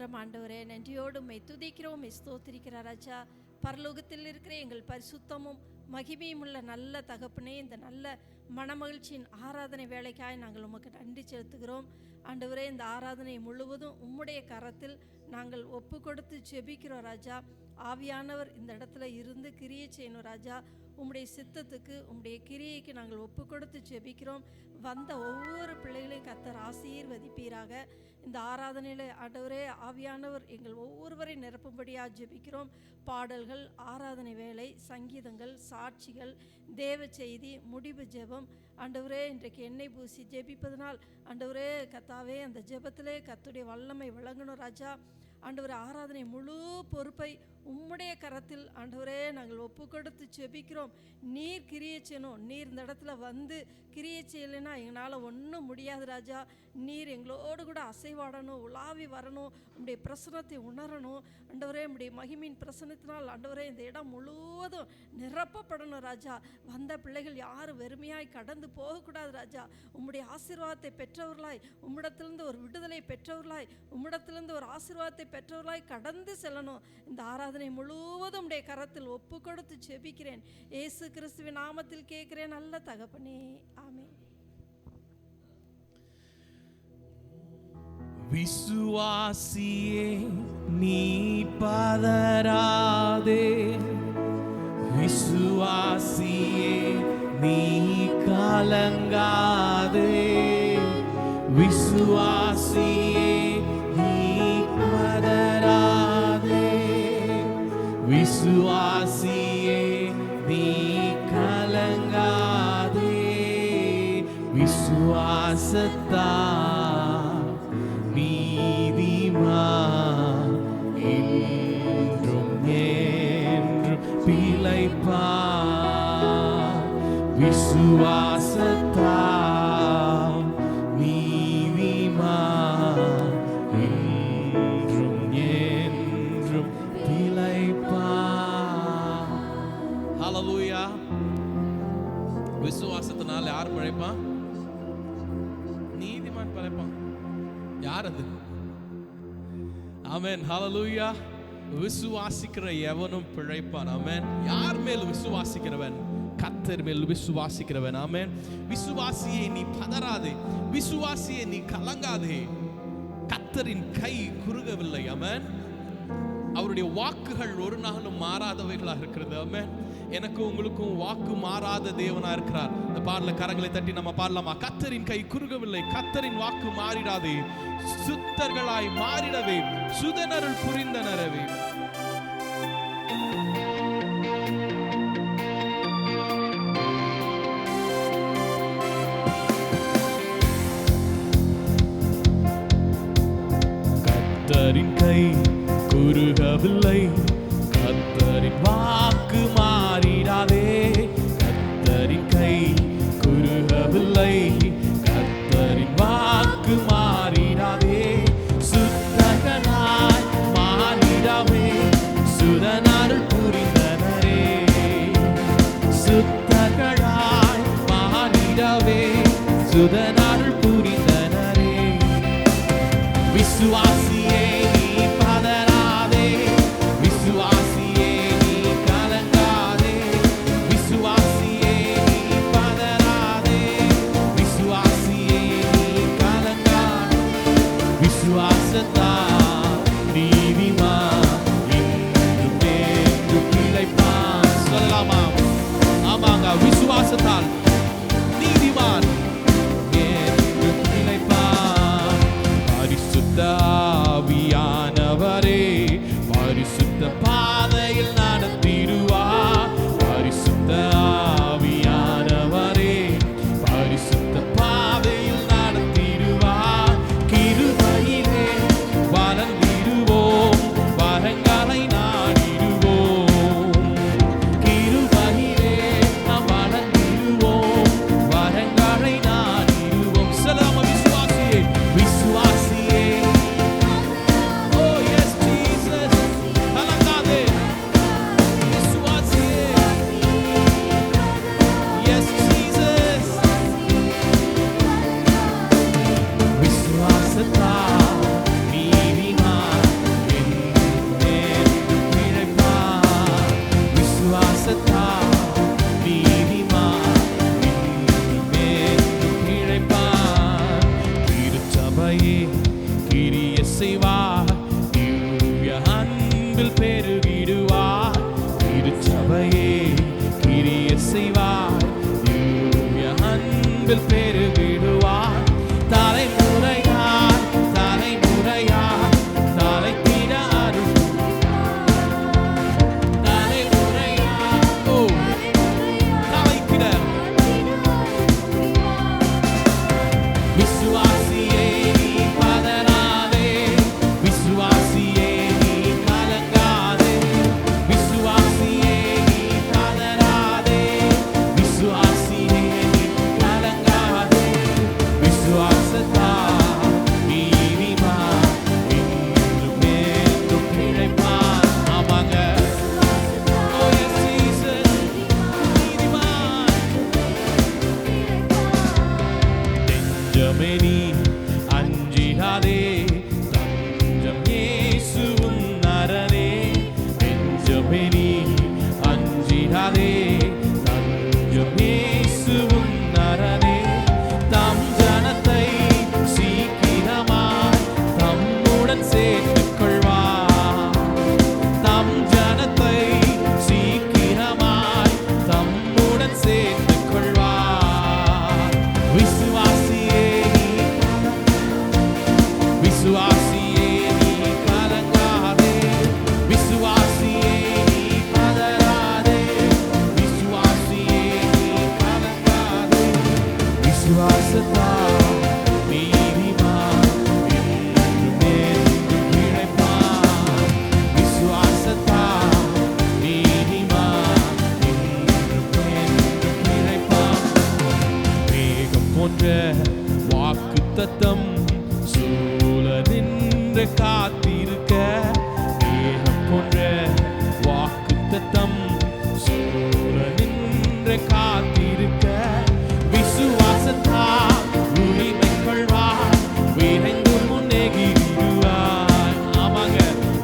ஸ்தோத்திரம் ஆண்டவரே, நன்றியோடு உம்மை துதிக்கிறோம், உம்மை ஸ்தோத்திரிக்கிற ராஜா. பரலோகத்தில் இருக்கிற எங்கள் பரிசுத்தமும் மகிமையும் உள்ள நல்ல தகப்பனே, இந்த நல்ல மனமகிழ்ச்சியின் ஆராதனை வேலைக்காய் நாங்கள் உமக்கு நன்றி செலுத்துகிறோம் ஆண்டவரே. இந்த ஆராதனை முழுவதும் உம்முடைய கரத்தில் நாங்கள் ஒப்பு கொடுத்து ஜெபிக்கிறோம் ராஜா. ஆவியானவர் இந்த இடத்துல இருந்து கிரியை செய்யணும் ராஜா. உம்முடைய சித்தத்துக்கு உம்முடைய கிரியைக்கு நாங்கள் ஒப்பு கொடுத்து ஜெபிக்கிறோம். வந்த ஒவ்வொரு பிள்ளைகளையும் கர்த்தர் ஆசீர்வதிப்பீராக. இந்த ஆராதனையில் ஆண்டவரே ஆவியானவர் எங்கள் ஒவ்வொருவரை நிரப்பும்படியாக ஜெபிக்கிறோம். பாடல்கள், ஆராதனை வேலை, சங்கீதங்கள், சாட்சிகள், தேவ செய்தி, முடிவு ஜெபம் ஆண்டவரே இன்றைக்கு எண்ணெய் பூசி ஜெபிப்பதனால் ஆண்டவரே கர்த்தாவே அந்த ஜெபத்திலே கர்த்தருடைய வல்லமை விளங்கணும் ராஜா. ஆண்டவரே ஆராதனை முழு பொறுப்பை உம்முடைய கரத்தில் ஆண்டவரே நாங்கள் ஒப்பு கொடுத்து ஜெபிக்கிறோம். நீர் கிரியை செய்யணும். நீர் இந்த இடத்துல வந்து கிரியை செய்யலைன்னா எங்களால் ஒன்றும் முடியாது ராஜா. நீர் எங்களோடு கூட அசைவாடணும், உலாவி வரணும், உம்முடைய பிரசனத்தை உணரணும் ஆண்டவரே. உம்முடைய மகிமையின் பிரசனத்தினால் ஆண்டவரே இந்த இடம் முழுவதும் நிரப்பப்படணும் ராஜா. வந்த பிள்ளைகள் யாரும் வெறுமையாய் கடந்து போகக்கூடாது ராஜா. உம்முடைய ஆசீர்வாதத்தை பெற்றவர்களாய், உம்மிடத்திலிருந்து ஒரு விடுதலை பெற்றவர்களாய், உம்மிடத்திலிருந்து ஒரு ஆசீர்வாதத்தை பெற்றவர்களாய் கடந்து செல்லணும். இந்த ஆராதனை முழுவதும் உடைய கரத்தில் ஒப்பு கொடுத்து ஜெபிக்கிறேன். இயேசு கிறிஸ்துவின் நாமத்தில் கேட்கிறேன் நல்ல தகப்பனே, ஆமென். விசுவாசியே நீ பதறாதே, விசுவாசியே நீ கலங்காதே, விசுவாசியே நீ பதறாதே, விசுவாசியே நீ கலங்காதே, விசுவாசத்தால் நீதிமான் என்றும் என்றும் பிழைப்பான், விசுவாசத்தால் நீதிமான் என்றும் என்றும் பிழைப்பான். ஹல்லேலூயா. விசுவாசத்தினால யார் பிழைப்பான்? நீதிமான் பிழைப்பான். யார் அது? ஆமென். ஹல்லேலூயா. விசுவாசிக்கிற எவனும் பிழைப்பான். ஆமென். யார் மேல் விசுவாசிக்கிறவன்? கர்த்தர் மேல் விசுவாசிக்கிறவன். ஆமென். விசுவாசியை நீ பதறாதே, விசுவாசியை நீ கலங்காதே. கர்த்தரின் கை குறுகவில்லை. ஆமென். அவருடைய வாக்குகள் ஒரு நாளும் மாறாதவைகளாக இருக்கிறது. ஆமென். எனக்கு உங்களுக்கும் வாக்கு மாறாத தேவனா இருக்கிறார். இந்த பாடல கரங்களை தட்டி நம்ம பாடலாமா? கர்த்தரின் கை குறுகவில்லை, கர்த்தரின் வாக்கு மாறிடாதே, சுத்தர்களாய் மாறிடவே, சுதனருள் புரிந்தனரவே. கர்த்தரின் கை குறுகவில்லை, கர்த்தரின் வாக்கு மாறிடாதே, கர்த்தரின் கை குறுகவில்லை, கர்த்தரின் வாக்கு மாறிடாதே, சுத்தகனாய் மாறிடாவே, சுதனருள் புரிந்தனரே, சுத்தகனாய் மாறிடாவே, சுதனருள் புரிந்தனரே. விசுவாசியே நீ பதறாதே, விசுவாசியே நீ கலங்காதே, விசுவாசியே நீ பதறாதே, விசுவாசியே நீ கலங்காதே, விசுவாசத்தால் நீதிமான் என்றும் என்றும் பிழைப்பான். சொல்லலாமா? ஆமாங்க. விசுவாசத்தால் நீதிமான் என்றும் பிழைப்பான். பரிசுத்த ஆவியானவரே பரிசுத்த பாதையில் நடத்திடுவார், பரிசுத்த ஆவியானவரே பரிசுத்த பாதையில் நடத்திடுவார். கிருபையிலே வளர்ந்திடுவோம், வரங்களை நாடிடுவோம், கிருபையிலே நாம் வளர்ந்திடுவோம், வரங்களை அன்பில் பெருகிடுவார். திருச்சபையே கிரிய செய்வார். தூய அன்பில் பெருகிடுவார். தலைமுறையார் தலைமுறையார் தலைத்திட அருள். தலைமுறையார் ஓ தலைத்திட. விசுவாசியே நீ பதறாதே. விசுவாசியே நீ கலங்காதே. விசுவாசியே நீ பதறாதே. விசுவாசியே நீ கலங்காதே. விசுவாசத்தால் நீதிமான் என்றும் என்றும் பிழைப்பான். ஆமாங்க. Oh yes Jesus. நீதிமான். நெஞ்சமே நீ அஞ்சிடாதே. தஞ்சம் இயேசுவும் நரனே. நெஞ்சமே நீ அஞ்சிடாதே. தஞ்சம் இயேசுவும் நரனே. தம் ஜனத்தை சீக்கிரமாய் தம்முடன் சேர்த்துக் கொள்வார். தம் ஜனத்தை சீக்கிரமாய் தம்முடன் சேர்த்துக் கொள்வார். விசுவாசியே நீ விசுவாசியே நீ கலங்காதே. விசுவாசியே நீ பதறாதே. விசுவாசியே நீ கலங்காதே. விசுவாசத்தால் நீதிமான் என்றும் என்றும் பிழைப்பான். விசுவாசத்தால் நீதிமான் என்றும் என்றும் பிழைப்பான். மேகம் போன்ற வாக்குத்தத்தம் சூழ நின்று காத்திருக்க. மேகம் போன்ற வாக்குத்தத்தம் சூழ நின்று காத்திருக்க. விசுவாசத்தால் உரிமை கொள்வார். விரைந்து முன்னேகிடுவார். ஆமாங்க.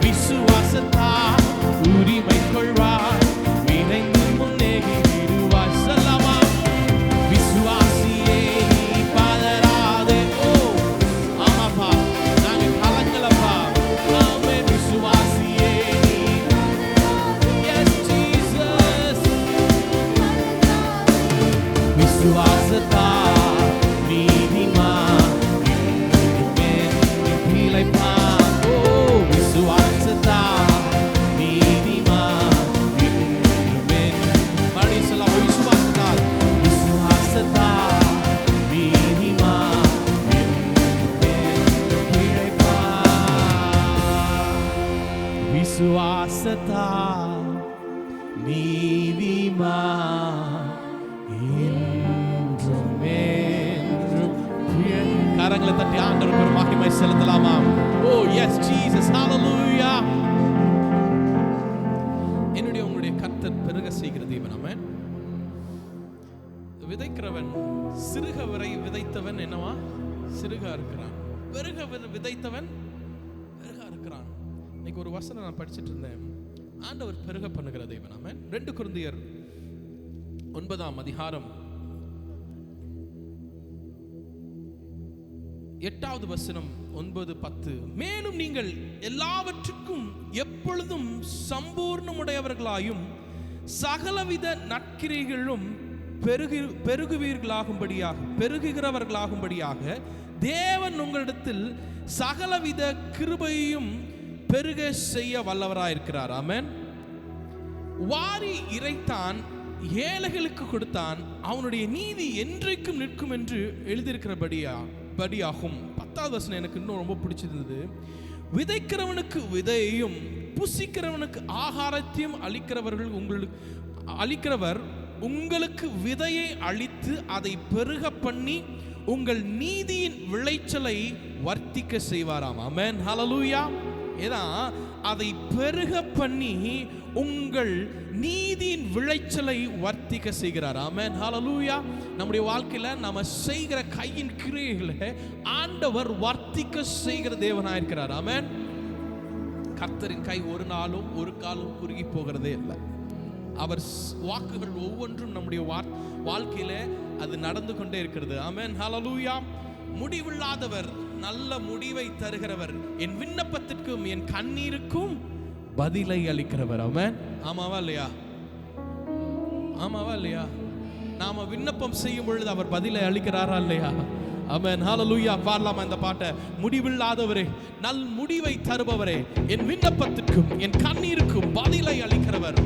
விசுவாசத்தால் உரிமை கொள்வார். விரைந்து முன்னேகிடுவார். சொல்லமா. விசுவாசியே நீ பதறாதே. ஓ ஆமாப்பா நாங்க கலங்கலப்பா. ஆமென். விசுவாசியே நீ yes Jesus. விசுவாசத்தால் நீதிமான் என்றும் என்றும் பிழைப்பான். ஓ விசுவாசத்தால் நீதிமான் என்றும் என்றும். மறுபடியும் சொல்லலாம். விசுவாசத்தால் விசுவாசத்தால் நீதிமான் என்றும் என்றும் பிழைப்பான். விசுவாசத்தால் நீதிமான் என்றும் என்றும் பிழை- கரங்களை தட்டி ஆண்டவருக்கு ஒரு மகிமை செலுத்தலாமா? ஓ எஸ் ஜீசஸ் ஹalleluya. என்னுடைய உங்களுடைய கர்த்தர் பெருக செய்கிற தேவன். ஆமென். விதைக்கிறவன் சிறுக வரை விதைத்தவன் என்னவா? சிறுகா இருக்கிறான். பெருக விதைத்தவன் பெருகா இருக்கிறான். இன்னைக்கு ஒரு வசனம் நான் படிச்சிட்டு இருந்தேன். ஆண்டவர் பெருக பண்ணுகிற தேவன். ஆமென். 2 கொரிந்தியர் 9ஆம் அதிகாரம் 8வது வசனம் 9-10. மேலும் நீங்கள் எல்லாவற்றுக்கும் எப்பொழுதும் சம்பூர்ணமுடையவர்களாயும் சகலவித நற்கிரைகளும் பெருகுகிறவர்களாகும்படியாக தேவன் உங்களிடத்தில் சகலவித கிருபையையும் பெருக செய்ய வல்லவராயிருக்கிறார். ஆமென். வாரி இறைத்தான், ஏழைகளுக்கு கொடுத்தான், அவனுடைய நீதி என்றைக்கும் நிற்கும் என்று எழுதியிருக்கிறபடியாகும். 10வது வசனம் எனக்கு இன்னும் ரொம்ப பிடிச்சிருந்தது. விதைக்கிறவனுக்கு விதையையும் புசிக்கிறவனுக்கு ஆகாரத்தையும் அளிக்கிறவர் உங்களுக்கு விதையை அளித்து அதை பெருக பண்ணி உங்கள் நீதியின் விளைச்சலை வர்த்திக்க செய்வாராம். ஆமென். ஹல்லேலூயா. ஏன்னா அதை பெருக பண்ணி உங்கள் நீதியின் விளைச்சலை வர்த்திக்க செய்கிறார். ஆமென். ஹல்லேலூயா. நம்முடைய வாழ்க்கையில நம்ம செய்கிற கையின் கிரியைகளை ஆண்டவர் வர்த்திக்க செய்கிற தேவனாக இருக்கிறார். ஆமென். கர்த்தரின் கை ஒரு நாளும் ஒரு காலும் குறுகி போகிறதே இல்லை. அவர் வாக்குகள் ஒவ்வொன்றும் நம்முடைய வாழ்க்கையில அது நடந்து கொண்டே இருக்கிறது. ஆமென். ஹல்லேலூயா. முடிவில்லாதவர், நல்ல முடிவை தருகிறவர், என் விண்ணப்பத்திற்கும் என் கண்ணீருக்கும் பதிலை அளிக்கிறவர். ஆமென். ஆமாவா இல்லையா? ஆமாவா இல்லையா? நாம விண்ணப்பம் செய்யும் பொழுது அவர் பதிலை அளிக்கிறாரா இல்லையா? ஆமென். ஹalleluya. பாடலாமா இந்த பாட்டை? முடிவில்லாதவரே, நல் முடிவை தருபவரே, என் விண்ணப்பத்திற்கும் என் கண்ணீருக்கும் பதிலை அளிக்கிறவர்.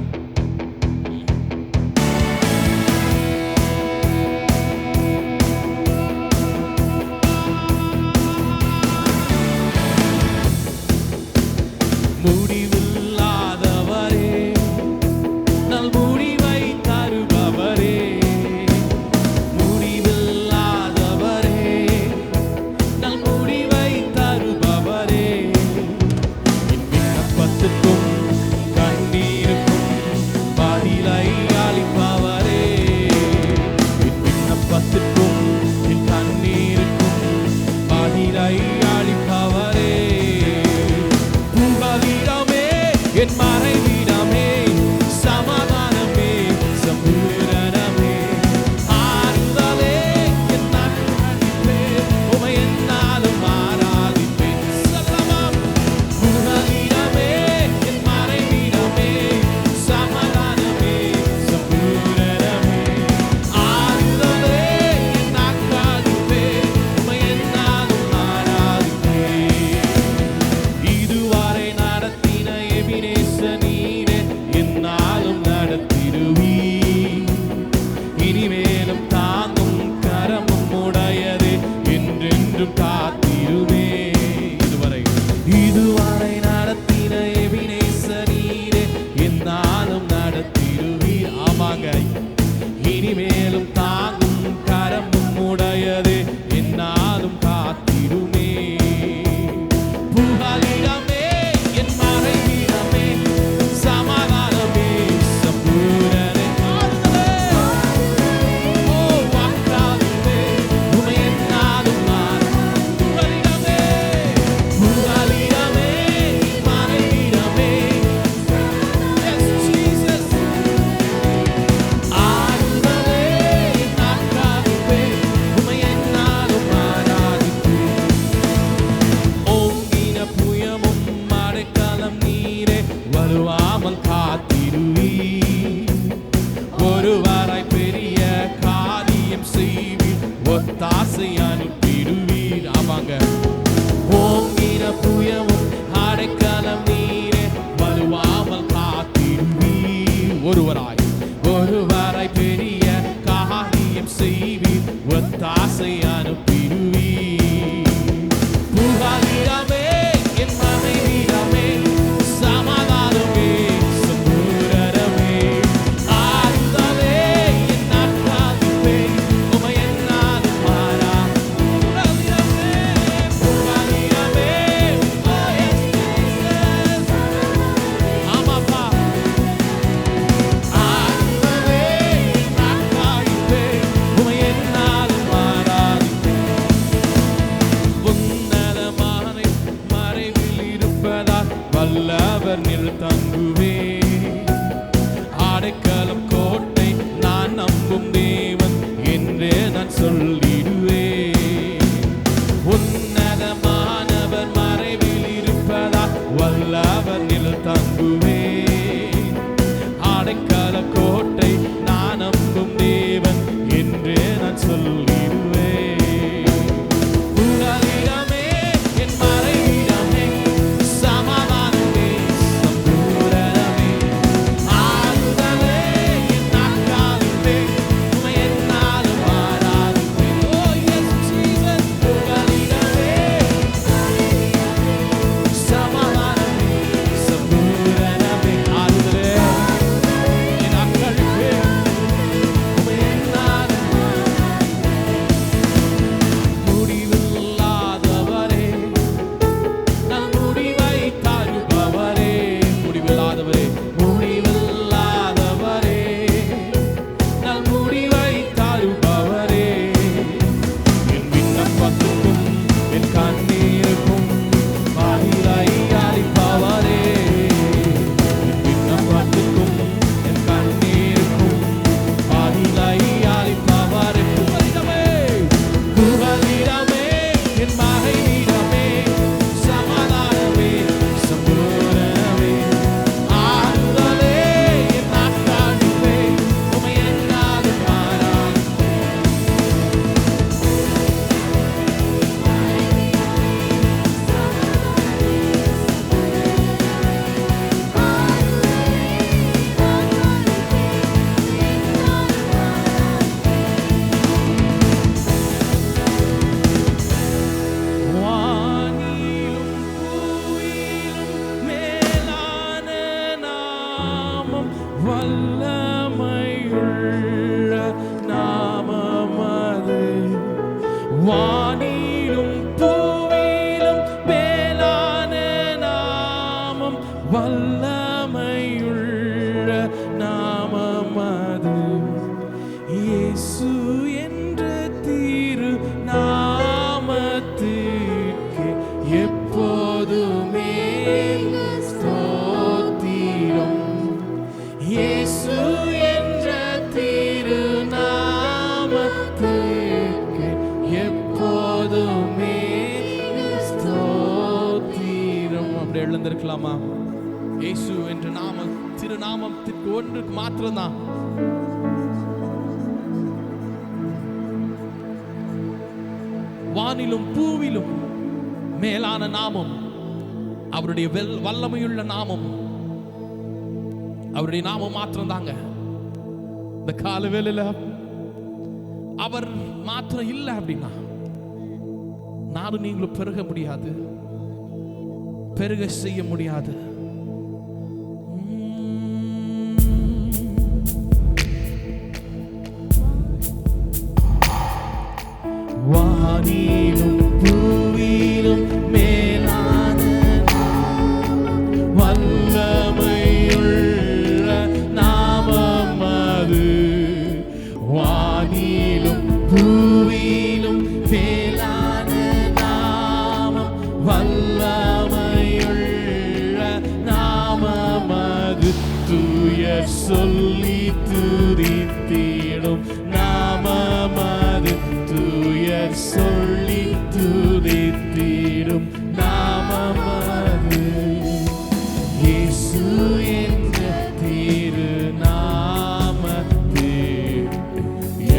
முடிவில்லாதவரே, நல் முடிவை தருபவரே, முடிவில்லாதவரே, நல் முடிவை தருபவரே, என் விண்ணப்பத்துக்கும் கண்ணீருக்கும் பதிலை அளிப்பவரே, என் விண்ணப்பத்துக்கும் என் கண்ணீருக்கும் பதிலை அளிப்பவரே, புகலிடமே என் மறைவிடமே, சமாதானமே சம்பூரணமே, ஆறுதலே என் நண்பனே, உம்மை என்னாலும் ஆராதிப்பேன். சொல்லலாம். புகலிடமே என் மறைவிடமே, சமாதானமே சம்பூரணமே, ஆறுதலே என் நண்பனே, உம்மை என்னாலும் ஆராதிப்பேன். இதுவரை நடத்தின எபினேச நீரே, என்னாலும் நடத்திடுவீர். இனிமேலும் தாங்கும் கரமும் உடையதே, என்றென்றும் காத்திடுவே. இதுவரை நடத்தின எபினேச நீரே, என்னாலும் நடத்திடுவீர். ஆமாங்க. இனிமேலும் தாங்கும் கரமும் உடையதே, என்னாலும் காத்திடுமே. புகலிடமே என் மறைவிடமே, சமாதானமே சம்பூரணமே, ஓ வாக்காளமே, உம்மை என்னாலும் புகலிடமே, புகலிடமே என் மறைவிடமே, yes Jesus, ஆறுதலே என் நாட்காலிலே, உம்மை என்னாலும் ஆராதிப்பேன். ஓங்கின புயமும் மழைக்காலம் நீரே, வருவாமல் காத்திடுவீர். ஒருவராய் பெரிய காரியம் செய்வீர், ஒத்தாசை அனுப்பிடுவீர். ஆமாங்க. ஓங்கின புயமும் அடைக்கலம் நீரே, வருவாமல் காத்திடுவீர். ஒருவராய் பெரிய காரியம் செய்வீர், ஒத்தாசை அனுப்பிடுவீர். புகலிடமே என் மறைவிடமே, சமாதானமே சம்பூரணமே, ஆறுதலே என் நாட்காலிலே, உம்மை என்னாலும் புகலிடமே, புகலிடமே, oh yes Jesus, ஆமாப்பா, ஆறுதலே என் நாட்காலிலே, உம்மை என்னாலும் உன்னதமான மறைவில் இருப்பதால் வல்லவர் நில் தங்குவே. அடைக்கலம் கோட்டை நான் நம்பும் தேவன் என்றே நான் சொல்லிடுவேன். உன்னதமானவர் மறைவில் இருப்பதால் வல்லவர் நில் தங்குவேன். அடைக்கலம் கோட்டை நான் நம்பும் தேவன் என்றே நான் சொல்லிடுவேன். புகலிடமே என் மறைவிடமே, சமாதானமே சம்பூரணமே, ஆறுதலே என் நாட்காலிலே, உம்மை என்னாலும் ஆராதிப்பேன். Oh yes Jesus, புகலிடமே, சமாதானமே வல்லமையுள்ள நாமம் அது. வானிலும் பூவிலும் மேலான நாமம், வல்லமையுள்ள நாமம் அது. இயேசு என்ற திரு நாமத்திற்கு எப்போதுமே ஸ்தோத்திரம். இயேசு என்ற திரு நாமத்திற்கு எப்போதுமே ஸ்தோத்திரம். அப்படி எழுந்திருக்கலாமா? இயேசு என்ற நாமம் திருநாமத்திற்கு ஒன்றுக்கு மாத்திரம்தான். வானிலும் பூவிலும் மேலான நாமம் அவருடைய வல்லமையுள்ள நாமம், அவருடைய நாமம் மாத்திரம் தாங்க. இந்த கால வேளையில அவர் மாத்திரம் இல்லை அப்படின்னா நானும் நீங்களும் பெருக முடியாது, பெருக செய்ய முடியாது. வானிலும் பூவிலும் மேலான வல்லமையுள்ள நாமம் அது. வானிலும் பூவிலும் மேலான நாமம், வல்லமையுள்ள நாமம் அது. தூயர் சொல்லி துதித்திடும் நாமம் அது. தூயர் சொல்லி துதித்திடும் நாமம் அது. இயேசு என்ற திரு நாமத்திற்கு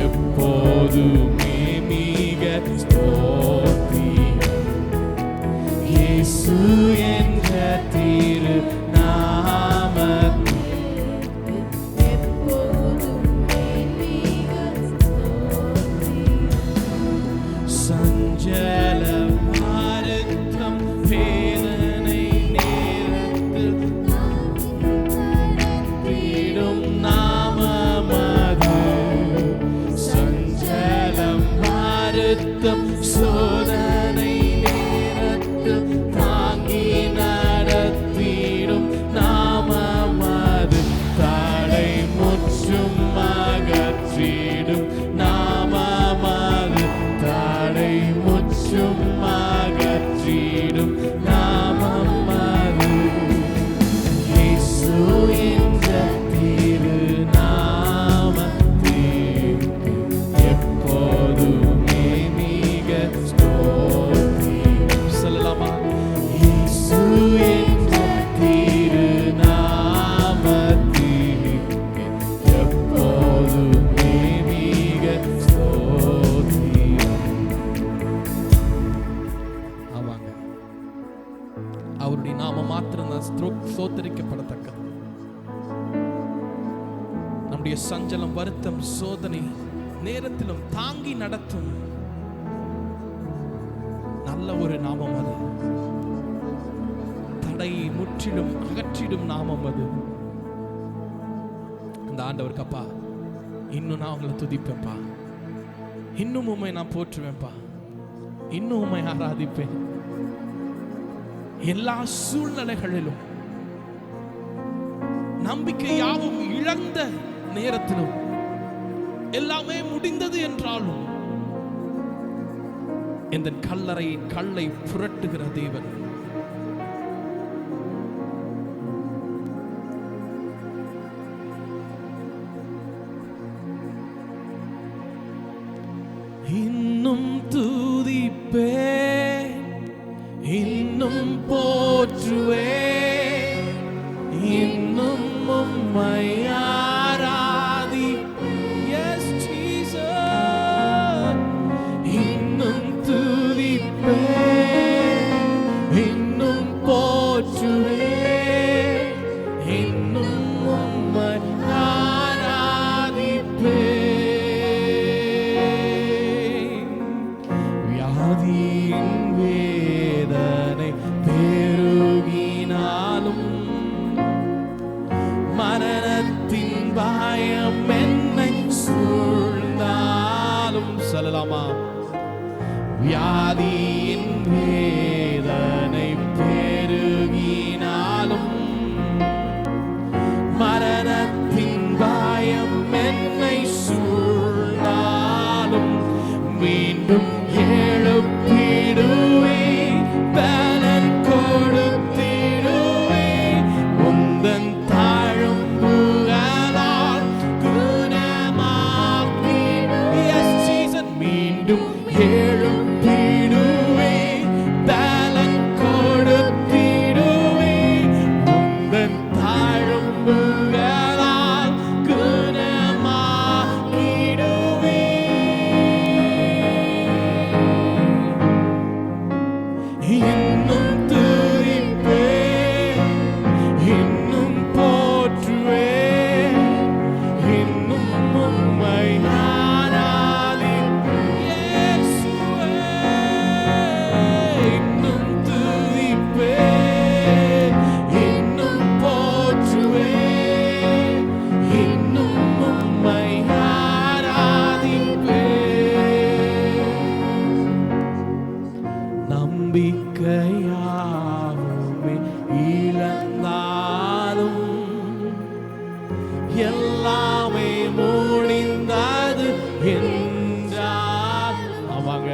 எப்போதுமே மிக ஸ்தோத்திரம். இயேசு என்ற திரு நாமத்திற்கு எப்போதுமே மிக ஸ்தோத்திரம். சஞ்சலம் வருத்தம் வேதனை நேரத்தில் நடத்திடும் நாமம் அது. சஞ்சலம் வருத்தம் சோதனை நேரத்தில் தாங்கி நடத்திடும் நாமம் அது. தடை முற்றும் அகற்றிடும் நாமம் அது. தடை முற்றும் அகற்றிடும் நாமம் அது. இயேசு என்ற திரு நாமத்திற்கு எப்போதுமே மிக ஸ்தோத்திரம். சொல்லலாமா? இயேசு என்ற திரு நாமத்திற்கு எப்போதுமே மிக ஸ்தோத்திரம். ஆமாங்க, அவருடைய நாமம் மாத்திரம் தான் ஸ்தோத்தரிக்கப்படத்தக்கது. நம்முடைய சஞ்சலம் வருத்தம் சோதனை நேரத்திலும் தாங்கி நடத்தும் நல்ல ஒரு நாமம் அது. தடையை முற்றிலும் அகற்றிடும் நாமம் அது. அந்த ஆண்டவருக்கு, அப்பா இன்னும் நான் உங்களை துதிப்பேன்ப்பா, இன்னும் உண்மை நான் போற்றுவேன்ப்பா, இன்னும் உண்மை ஆராதிப்பேன். எல்லா சூழ்நிலைகளிலும் நம்பிக்கை யாவும் இழந்த நேரத்திலும் எல்லாமே முடிந்தது என்றாலும் இந்த கல்லை புரட்டுகிற தேவன், இன்னும் துதிப்பேன், இன்னும் போற்றுவேன், இன்னும் உம்மை ஆராதிப்பேன். Yes, Jesus. இன்னும் துதிப்பேன், இன்னும் போற்றுவேன், இன்னும் உம்மை ஆராதிப்பேன். வியாதியின் வேதனை பெருகினாலும் மரணத்தின் பயம் என்னை சூழ்ந்தாலும் சொல்லலாமா? வியாதியின் வேதனை பெருகினாலும் மரணத்தின் பயம் என்னை சூழ்ந்தாலும் மீண்டும் எழுப்பிடுவே, பலன் கொடுத்திடுவே, உந்தன் தாழம்புகளால் குணமாக்கி. Yes, Jesus. மீண்டும் எழுப்பிடுவே, பலன் கொடுத்திடுவே, உந்தன் தாழம்புகளால் குணமாக்கிடுவே. இன்னும் துதிப்பே, இன்னும் போற்றுவே, இன்னும் உம்மை ஆராதிப்பேன். இயேசுவே, இன்னும் துதிப்பே, இன்னும் போற்றுவே, இன்னும் உம்மை ஆராதிப்பேன். நம்பிக்கையாவுமே இழந்தாலும் எல்லாமே முடிந்தது என்றால் ஆமாங்க.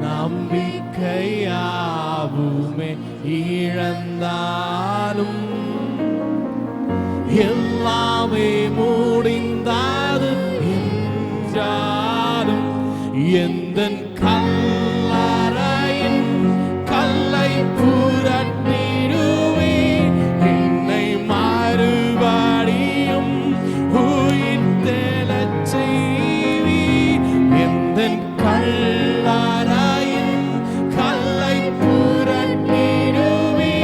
நம்பிக்கையாவுமே இழந்தாலும் எல்லாமே முடிந்தது என்றாலும் எந்தன் கல்லறையின் கல்லை புரட்டிடுவே, என்னை மறுபடியும் உயிர் தெழச் செய்வி. எந்தன் கல்லறையின் கல்லை புரட்டிடுவே,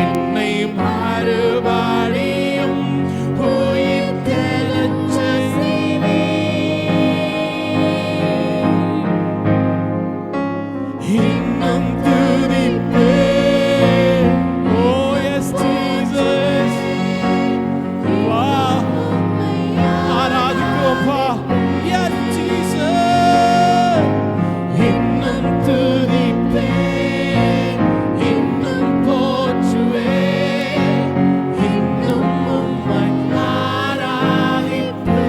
என்னை மறுபடியும் உயிர் தெழச் செய்வி. இன்னும் துதிப்பே, oh yes Jesus. வா ஆராதிப்போம்ப்பா. Yes Jesus. இன்னும் துதிப்பே, இன்னும் போற்றுவே, இன்னும் உம்மை ஆராதிப்பேன்.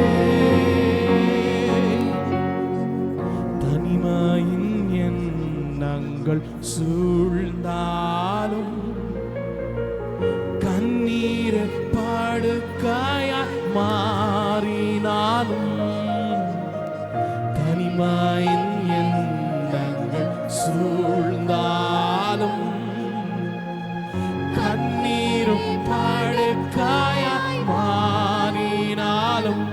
தனிமையின் எண்ணங்கள் சூழ்ந்தாலும் கண்ணீரை படுக்கையாய் மாறினாலும் தனிமையின் எண்ணங்கள் சூழ்ந்தாலும் கண்ணீரும் படுக்கையாய் மாறினாலும்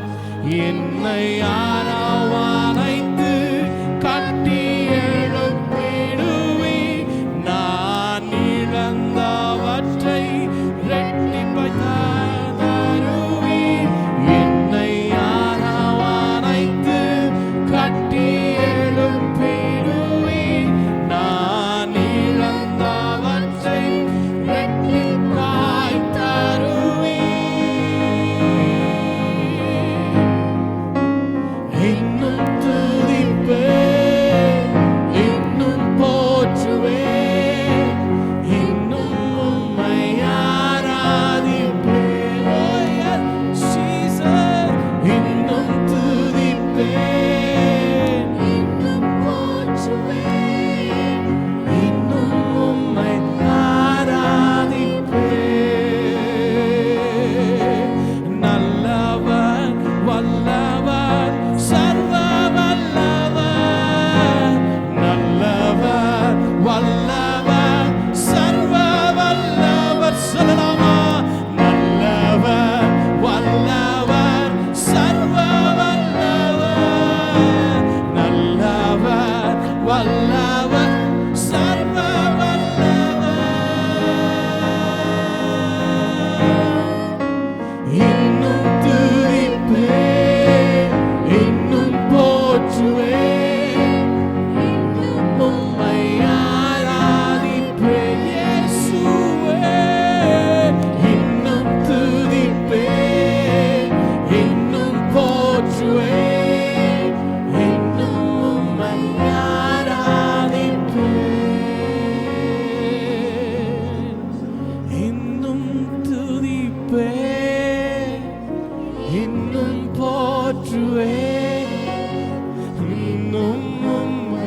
என்னை அரவணைத்து கட்டி எழுப்பிடுவே, நான் இழந்தவற்றை இரட்டிப்பாய் தருவே. என்னை அரவணைத்து கட்டி எழுப்பிடுவே, நான் இழந்தவற்றை இரட்டிப்பாய் தருவே. மாற்றுவேன். இன்னும் உம்மை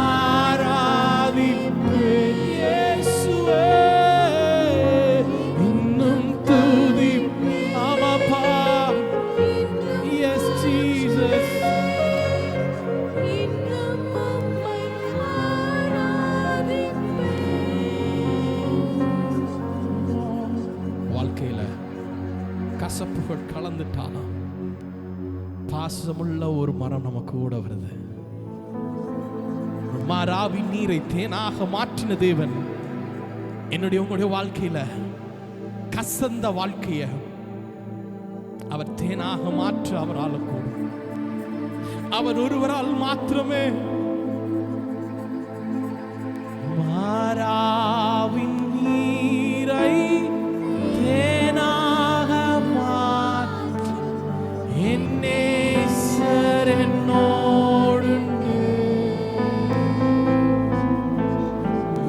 ஆராதிப்பேன் இயேசுவே. இன்னும் துதிப்பேன். ஆமாப்பா. Yes, Jesus. வாழ்க்கையில கசப்புகள் கலந்துட்டாலும் பாசமுள்ள ஒரு மரம் நமக்கு கூட வருது. மாறாவின் நீரை தேனாக மாற்றின தேவன் என்னுடைய உங்களுடைய வாழ்க்கையில கசந்த வாழ்க்கைய அவர் தேனாக மாற்ற அவரால் கூடும். அவர் ஒருவரால் மாத்திரமே. மாறாவின் நீரை தேனாக மாற்ற என் நேசர் என்னோடுண்டு.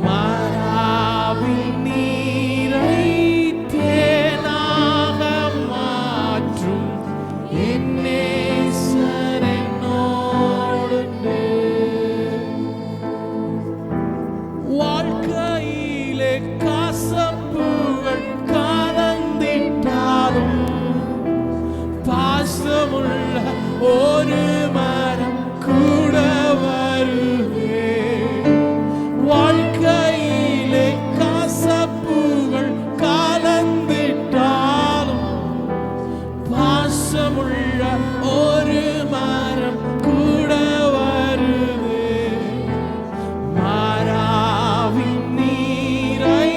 மாறாவின் நீரை தேனாக மாற்றும் என் நேசர் என்னோடுண்டு. வாழ்க்கையிலே கசப்புகள் கலந்திட்டாலும் பாசமுள்ள ஒரு மரம் கூட வருவே. வாழ்க்கையிலே கசப்புகள் கலந்திட்டாலும் பாசமுள்ள ஒரு மரம் கூட வருவே. மாறாவின் நீரை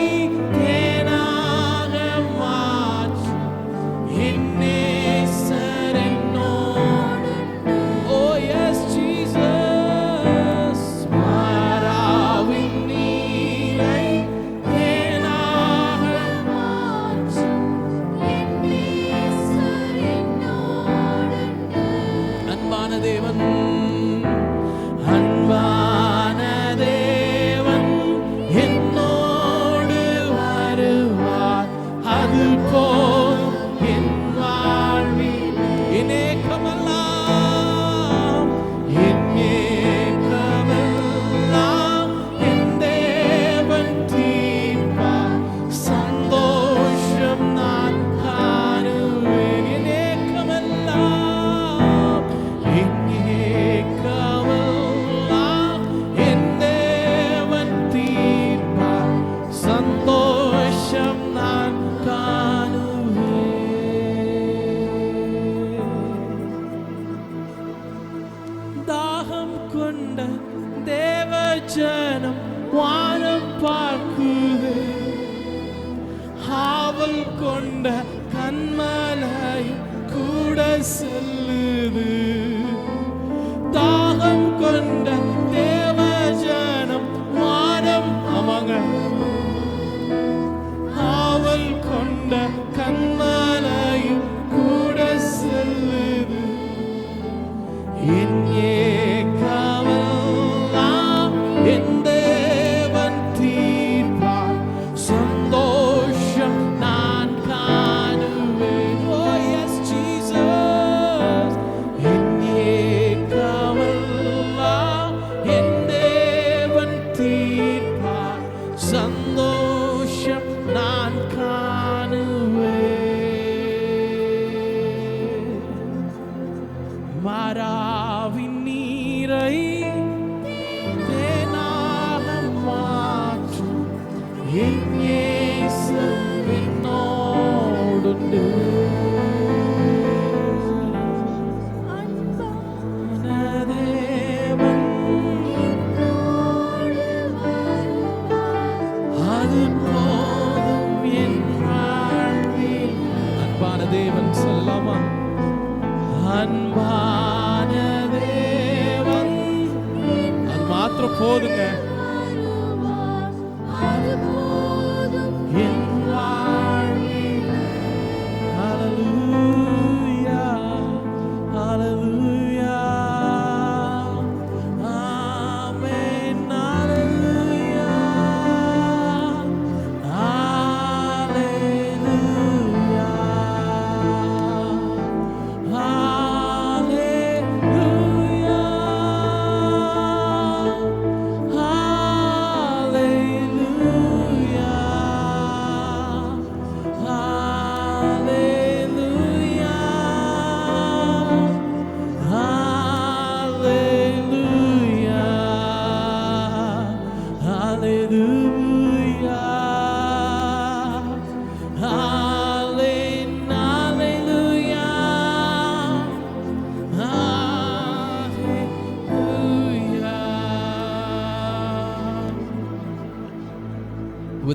தேனாக மாற்றும் என் நேசர் என்னோடு. Oh yes, Jesus. மாறாவின் நீரை தேனாக மாற்றும் என் நேசர் என்னோடு. அன்பான தேவன், அன்பான தேவன் என்னோடு வருவார். அது போதும் என் வாழ்வில். என் ஏக்கமெல்லாம் என் ஏக்கமெல்லாம் என் தேவன் தீர்ப்பார். சந்தோஷம் நான் காணுவேன். என் ஏக்கமெல்லாம் என் ஏக்கமெல்லாம் என் தேவன் தீர்ப்பார். சந்தோஷம் நான் காணுவேன். தாகம் கொண்ட தேவ ஜனம் வானம் பார்க்குது. ஆவல் கொண்ட கண்மலை கூட செல்லுது. தாகம் கொண்ட தேவ ஜனம் வானம் அமங்க. ஆவல் கொண்ட கண்மலை கூட செல்லுது. என் ஏக்கமெல்லாம் என் தேவன் தீர்ப்பார். சந்தோஷம் நான் காணுவேன். Oh yes, Jesus. என் ஏக்கமெல்லாம் என் தேவன் தீர்ப்பார். சந்தோஷம் நான் காணுவேன். மாறாவின் நீரை தேனாக மாற்றும் என் இயேசு என்னோடுண்டு. அன்பான தேவன் அது போதும் என் வாழ்வில். அன்பான தேவன் சொல்லலாமா? அன்பான தேவன் அது மாத்திரம் போதுங்க. என் வாழ்வில். ஹல்லேலூயா, ஹல்லேலூயா, ஆமென், ஹல்லேலூயா, ஹல்லேலூயா, ஹல்லேலூயா.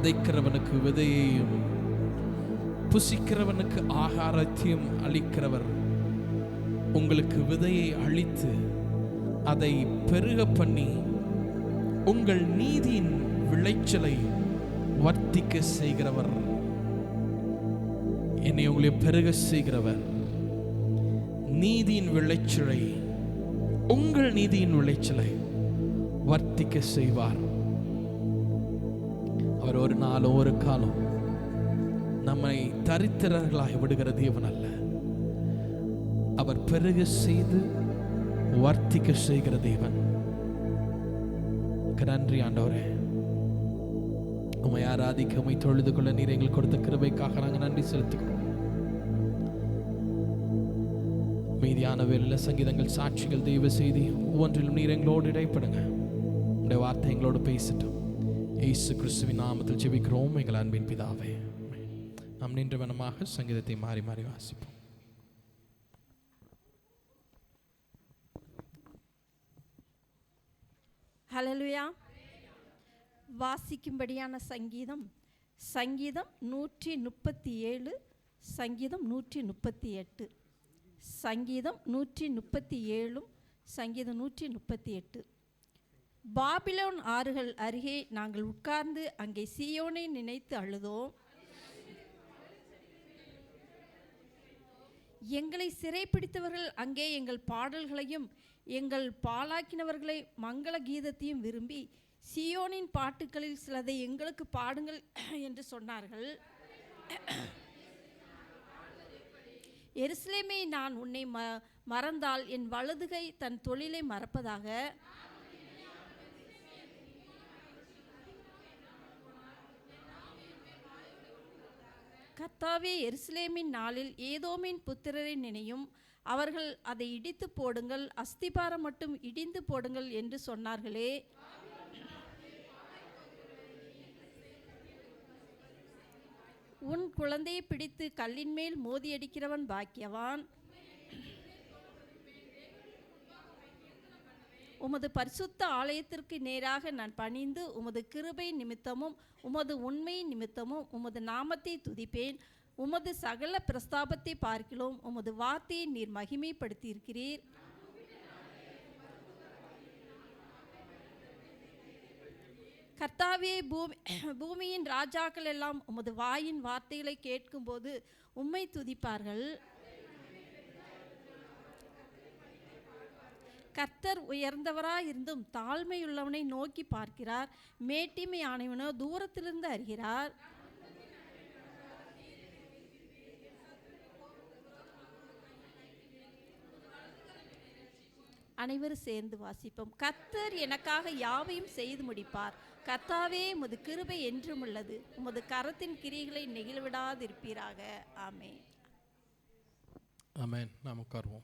விதைக்கிறவனுக்கு விதையையும் புசிக்கிறவனுக்கு ஆகாரத்தையும் அளிக்கிறவர் உங்களுக்கு விதையை அளித்து அதை பெருக பண்ணி உங்கள் நீதியின் விளைச்சலை வர்த்திக்க செய்கிறவர். என்னை உங்களை பெருக செய்கிறவர் நீதியின் விளைச்சலை, உங்கள் நீதியின் விளைச்சலை வர்த்திக்க செய்வார். அவர் ஒரு நாளும் ஒரு காலம் நம்மை தரித்திரர்களாக விடுகிற தேவன் அல்ல. அவர் பெருக செய்து வர்த்திக்க செய்கிற தேவன். நன்றி ஆண்டவரே, உம்மை ஆராதிக்க, உம்மை தொழுது கொள்ள நீர் எங்களுக்கு கொடுத்த கிருபைக்காக நாங்கள் நன்றி செலுத்துகிறோம். மீதியான வேலையில சங்கீதங்கள், சாட்சிகள், தெய்வ செய்தி ஒவ்வொன்றிலும் நீர் எங்களோடு இடைப்படுங்க. உடைய வார்த்தை எங்களோடு பேசட்டும். இயேசு கிறிஸ்துவின் நாமத்தில் ஜெபிக்கிறோம் எங்கள் அன்பின் பிதாவே. நாம் நின்ற வனமாக சங்கீதத்தை மாறி மாறி வாசிப்போம். ஹல்லேலூயா. வாசிக்கும்படியான சங்கீதம் 137, சங்கீதம் 138, சங்கீதம் 137, சங்கீதம் 138. பாபிலோன் ஆறுகள் அருகே நாங்கள் உட்கார்ந்து அங்கே சீயோனை நினைத்து அழுதோம். எங்களை சிறைப்பிடித்தவர்கள் அங்கே எங்கள் பாடல்களையும் எங்கள் பாழாக்கினவர்களை மங்கள கீதத்தையும் விரும்பி சீயோனின் பாட்டுக்களில் சிலதை எங்களுக்கு பாடுங்கள் என்று சொன்னார்கள். எருசலேமே, நான் உன்னை மறந்தால் என் வலதுகை தன் தொழிலை மறப்பதாக. கர்த்தாவே, எருசலேமின் நாளில் ஏதோமின் புத்திரரை நினையும். அவர்கள் அதை இடித்து போடுங்கள், அஸ்திபாரம் மட்டும் இடிந்து போடுங்கள் என்று சொன்னார்களே. உன் குழந்தையை பிடித்து கல்லின் மேல் மோதியடிக்கிறவன் பாக்கியவான். உமது பரிசுத்த ஆலயத்திற்கு நேராக நான் பணிந்து உமது கிருபை நிமித்தமும் உமது உண்மை நிமித்தமும் உமது நாமத்தை துதிப்பேன். உமது சகல பிரஸ்தாபத்தை பார்க்கிறோம். உமது வார்த்தையை நீர் மகிமைப்படுத்தியிருக்கிறீர். கர்த்தாவே, பூமியின் ராஜாக்கள் எல்லாம் உமது வாயின் வார்த்தைகளை கேட்கும்போது உம்மை துதிப்பார்கள். கர்த்தர் உயர்ந்தவராயிருந்தும் தாழ்மையுள்ளவனை நோக்கி பார்க்கிறார். மேட்டிமை ஆனவனோ தூரத்திலிருந்து அறிகிறார். அனைவரும் சேர்ந்து வாசிப்போம். கர்த்தர் எனக்காக யாவையும் செய்து முடிப்பார். கர்த்தாவே, உமது கிருபை என்றும் உள்ளது. உமது கரத்தின் கிரியைகளை நெகிழ்விடாதிருப்பீராக. ஆமென். ஆமென். நாம் உட்காருவோம்.